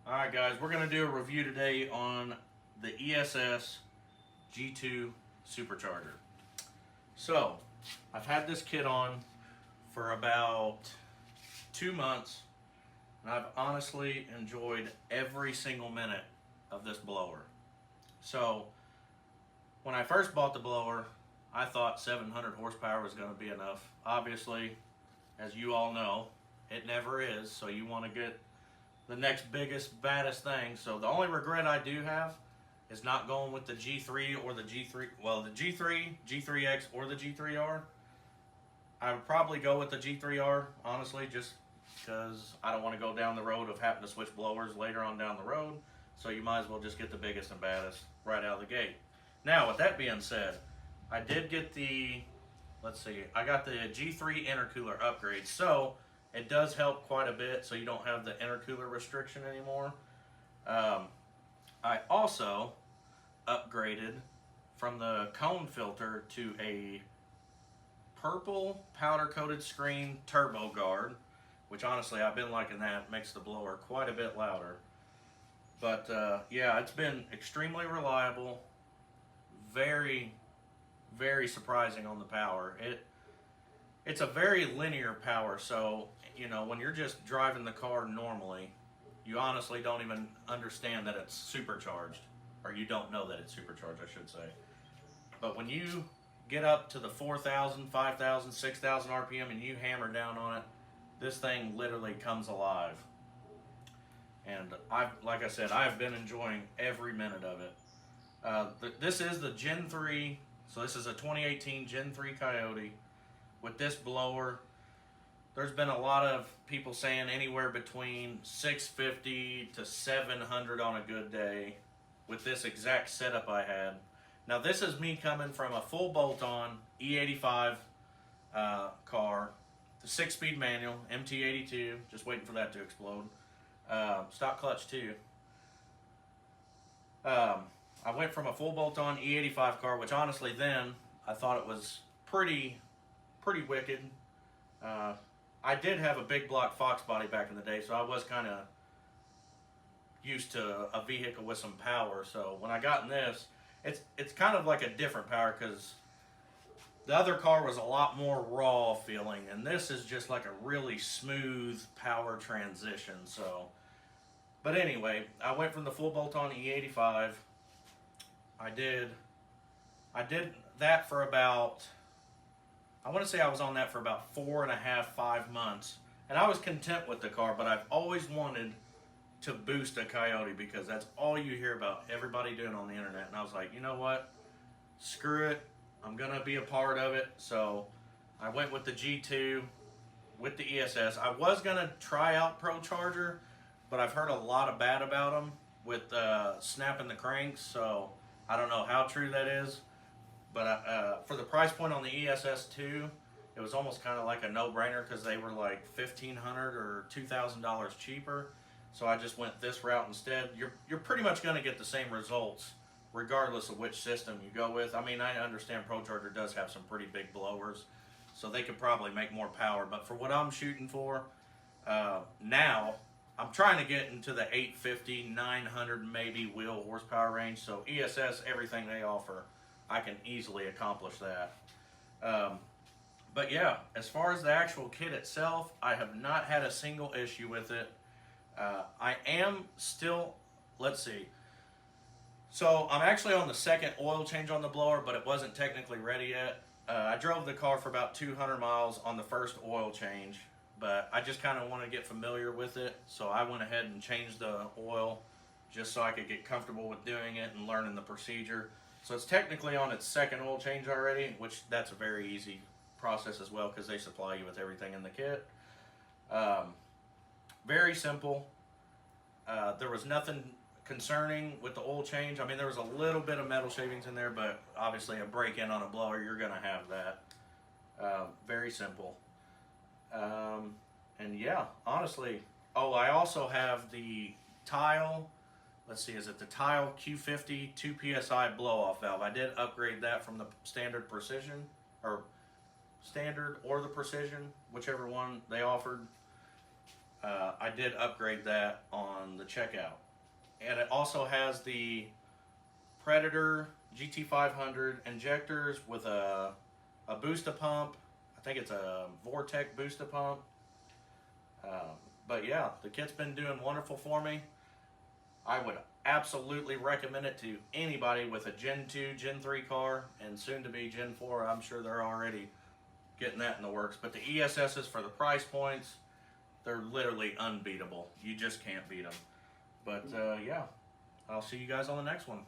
Alright guys, we're going to do a review today on the ESS G2 supercharger. So, I've had this kit on for about 2 months and I've honestly enjoyed every single minute of this blower. So, when I first bought the blower, I thought 700 horsepower was going to be enough. Obviously, as you all know, it never is, so you want to get the next biggest, baddest thing. So the only regret I do have is not going with the G3 or the G3, well, the G3, G3X, or the G3R. I would probably go with the G3R, honestly, just because I don't want to go down the road of having to switch blowers later on down the road. So you might as well just get the biggest and baddest right out of the gate. Now, with that being said, I did get the, I got the G3 intercooler upgrade. So it does help quite a bit, so you don't have the intercooler restriction anymore. I also upgraded from the cone filter to a purple powder-coated screen turbo guard, which honestly I've been liking that. It makes the blower quite a bit louder. But yeah, it's been extremely reliable, very, very surprising on the power. It's a very linear power, so you know, when you're just driving the car normally, you honestly don't even understand that it's supercharged, or you don't know that it's supercharged, I should say. But when you get up to the 4,000, 5,000, 6,000 RPM and you hammer down on it, this thing literally comes alive. And like I said, I've been enjoying every minute of it. This is the Gen 3, so this is a 2018 Gen 3 Coyote. With this blower, there's been a lot of people saying anywhere between 650 to 700 on a good day with this exact setup I had. Now this is me coming from a full bolt-on E85 car, the 6-speed manual, MT82, just waiting for that to explode. Stock clutch too. I went from a full bolt-on E85 car, which honestly then I thought it was pretty wicked. I did have a big block Fox body back in the day, so I was kind of used to a vehicle with some power. So when I got in this, it's kind of like a different power because the other car was a lot more raw feeling, and this is just like a really smooth power transition. So, but anyway, I went from the full bolt-on E85. I did that for about, I want to say I was on that for about 4.5, 5 months. And I was content with the car, but I've always wanted to boost a Coyote because that's all you hear about everybody doing on the internet. And I was like, you know what? Screw it. I'm going to be a part of it. So I went with the G2 with the ESS. I was going to try out Pro Charger, but I've heard a lot of bad about them with snapping the cranks. So I don't know how true that is. But for the price point on the ESS 2, it was almost kind of like a no-brainer because they were like $1,500 or $2,000 cheaper. So I just went this route instead. You're pretty much going to get the same results regardless of which system you go with. I mean, I understand ProCharger does have some pretty big blowers, so they could probably make more power. But for what I'm shooting for now, I'm trying to get into the 850, 900 maybe wheel horsepower range. So ESS, everything they offer, I can easily accomplish that. But yeah, as far as the actual kit itself, I have not had a single issue with it. I am still, let's see. So I'm actually on the second oil change on the blower, but it wasn't technically ready yet. I drove the car for about 200 miles on the first oil change, but I just kind of want to get familiar with it. So I went ahead and changed the oil just so I could get comfortable with doing it and learning the procedure. So it's technically on its second oil change already, which that's a very easy process as well because they supply you with everything in the kit. Very simple. There was nothing concerning with the oil change. I mean, there was a little bit of metal shavings in there, but obviously a break-in on a blower, you're going to have that. Very simple. And yeah, honestly, oh, I also have the Tile. Let's see, is it the Tile Q50 2 PSI blow-off valve? I did upgrade that from the standard precision, or standard or the precision, whichever one they offered. I did upgrade that on the checkout. And it also has the Predator GT500 injectors with a booster pump. I think it's a Vortec booster pump. But yeah, the kit's been doing wonderful for me. I would absolutely recommend it to anybody with a Gen 2, Gen 3 car, and soon to be Gen 4. I'm sure they're already getting that in the works. But the ESSs, for the price points, they're literally unbeatable. You just can't beat them. But yeah, I'll see you guys on the next one.